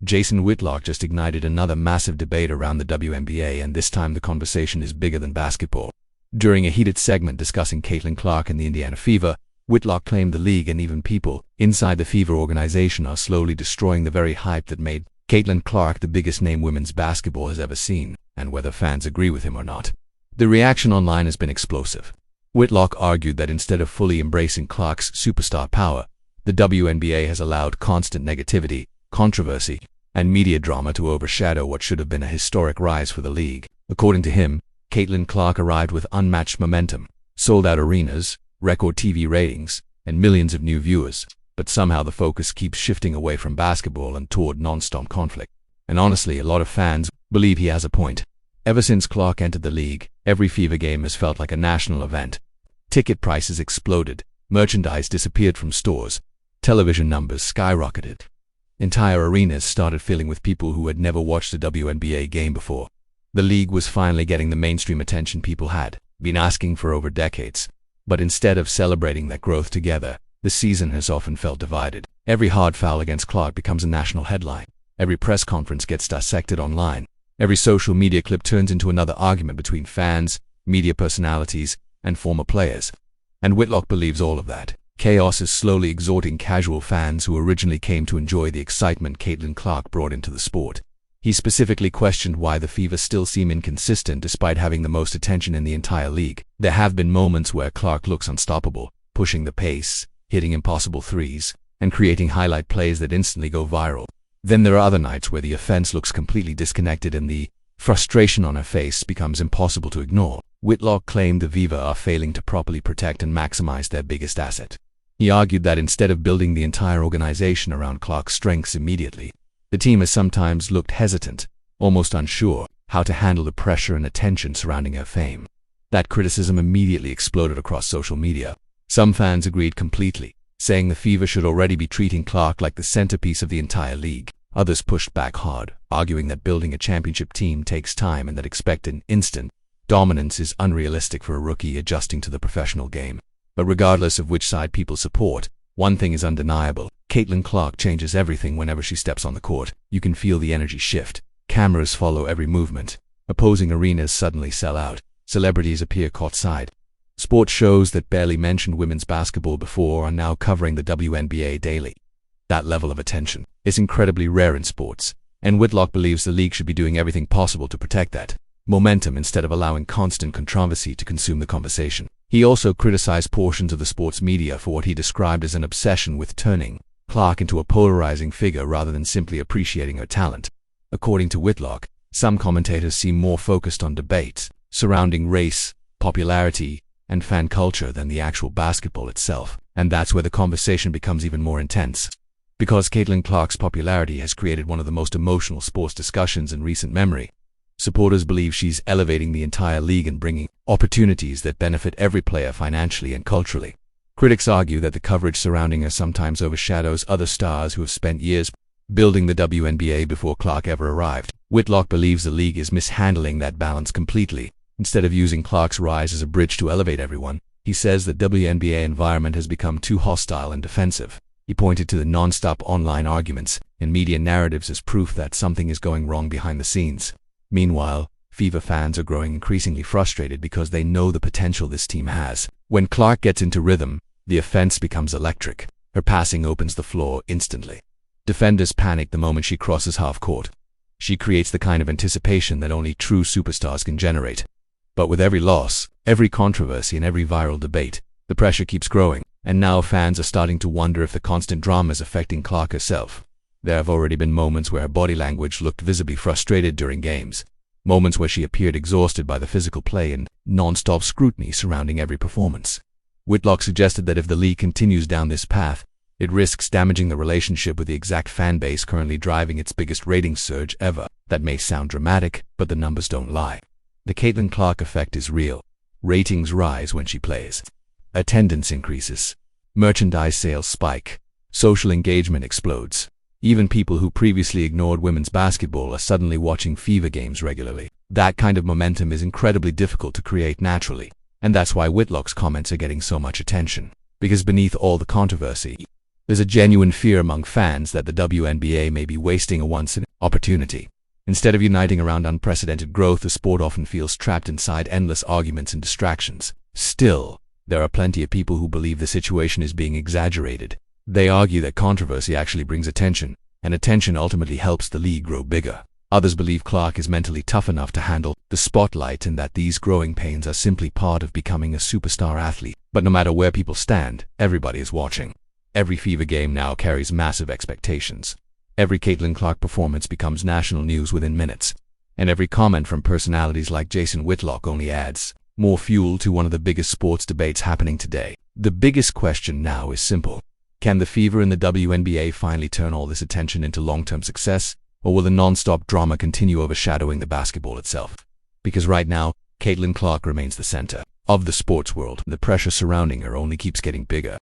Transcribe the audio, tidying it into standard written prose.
Jason Whitlock just ignited another massive debate around the WNBA, and this time the conversation is bigger than basketball. During a heated segment discussing Caitlin Clark and the Indiana Fever, Whitlock claimed the league and even people inside the Fever organization are slowly destroying the very hype that made Caitlin Clark the biggest name women's basketball has ever seen, and whether fans agree with him or not. The reaction online has been explosive. Whitlock argued that instead of fully embracing Clark's superstar power, the WNBA has allowed constant negativity, controversy, and media drama to overshadow what should have been a historic rise for the league. According to him, Caitlin Clark arrived with unmatched momentum, sold-out arenas, record TV ratings, and millions of new viewers, but somehow the focus keeps shifting away from basketball and toward non-stop conflict. And honestly, a lot of fans believe he has a point. Ever since Clark entered the league, every Fever game has felt like a national event. Ticket prices exploded, merchandise disappeared from stores, television numbers skyrocketed. Entire arenas started filling with people who had never watched a WNBA game before. The league was finally getting the mainstream attention people had been asking for over decades. But instead of celebrating that growth together, the season has often felt divided. Every hard foul against Clark becomes a national headline. Every press conference gets dissected online. Every social media clip turns into another argument between fans, media personalities, and former players. And Whitlock believes all of that. Chaos is slowly exhausting casual fans who originally came to enjoy the excitement Caitlin Clark brought into the sport. He specifically questioned why the Fever still seem inconsistent despite having the most attention in the entire league. There have been moments where Clark looks unstoppable, pushing the pace, hitting impossible threes, and creating highlight plays that instantly go viral. Then there are other nights where the offense looks completely disconnected and the frustration on her face becomes impossible to ignore. Whitlock claimed the Fever are failing to properly protect and maximize their biggest asset. He argued that instead of building the entire organization around Clark's strengths immediately, the team has sometimes looked hesitant, almost unsure how to handle the pressure and attention surrounding her fame. That criticism immediately exploded across social media. Some fans agreed completely, saying the Fever should already be treating Clark like the centerpiece of the entire league. Others pushed back hard, arguing that building a championship team takes time and that expecting instant dominance is unrealistic for a rookie adjusting to the professional game. But regardless of which side people support, one thing is undeniable. Caitlin Clark changes everything whenever she steps on the court. You can feel the energy shift. Cameras follow every movement. Opposing arenas suddenly sell out. Celebrities appear courtside. Sports shows that barely mentioned women's basketball before are now covering the WNBA daily. That level of attention is incredibly rare in sports, and Whitlock believes the league should be doing everything possible to protect that momentum instead of allowing constant controversy to consume the conversation. He also criticized portions of the sports media for what he described as an obsession with turning Clark into a polarizing figure rather than simply appreciating her talent. According to Whitlock, some commentators seem more focused on debates surrounding race, popularity, and fan culture than the actual basketball itself, and that's where the conversation becomes even more intense. Because Caitlin Clark's popularity has created one of the most emotional sports discussions in recent memory, supporters believe she's elevating the entire league and bringing opportunities that benefit every player financially and culturally. Critics argue that the coverage surrounding her sometimes overshadows other stars who have spent years building the WNBA before Clark ever arrived. Whitlock believes the league is mishandling that balance completely. Instead of using Clark's rise as a bridge to elevate everyone, he says the WNBA environment has become too hostile and defensive. He pointed to the non-stop online arguments and media narratives as proof that something is going wrong behind the scenes. Meanwhile, Fever fans are growing increasingly frustrated because they know the potential this team has. When Clark gets into rhythm, the offense becomes electric. Her passing opens the floor instantly. Defenders panic the moment she crosses half court. She creates the kind of anticipation that only true superstars can generate. But with every loss, every controversy, and every viral debate, the pressure keeps growing, and now fans are starting to wonder if the constant drama is affecting Clark herself. There have already been moments where her body language looked visibly frustrated during games, moments where she appeared exhausted by the physical play and non-stop scrutiny surrounding every performance. Whitlock suggested that if the league continues down this path, it risks damaging the relationship with the exact fan base currently driving its biggest ratings surge ever. That may sound dramatic, but the numbers don't lie. The Caitlin Clark effect is real. Ratings rise when she plays. Attendance increases. Merchandise sales spike. Social engagement explodes. Even people who previously ignored women's basketball are suddenly watching Fever games regularly. That kind of momentum is incredibly difficult to create naturally, and that's why Whitlock's comments are getting so much attention. Because beneath all the controversy, There's a genuine fear among fans that the WNBA may be wasting a once-in opportunity. Instead of uniting around unprecedented growth, the sport often feels trapped inside endless arguments and distractions. Still, there are plenty of people who believe the situation is being exaggerated. They argue that controversy actually brings attention, and attention ultimately helps the league grow bigger. Others believe Clark is mentally tough enough to handle the spotlight and that these growing pains are simply part of becoming a superstar athlete. But no matter where people stand, everybody is watching. Every Fever game now carries massive expectations. Every Caitlin Clark performance becomes national news within minutes. And every comment from personalities like Whitlock only adds more fuel to one of the biggest sports debates happening today. The biggest question now is simple. Can the Fever and the WNBA finally turn all this attention into long-term success? Or will the non-stop drama continue overshadowing the basketball itself? Because right now, Caitlin Clark remains the center of the sports world. The pressure surrounding her only keeps getting bigger.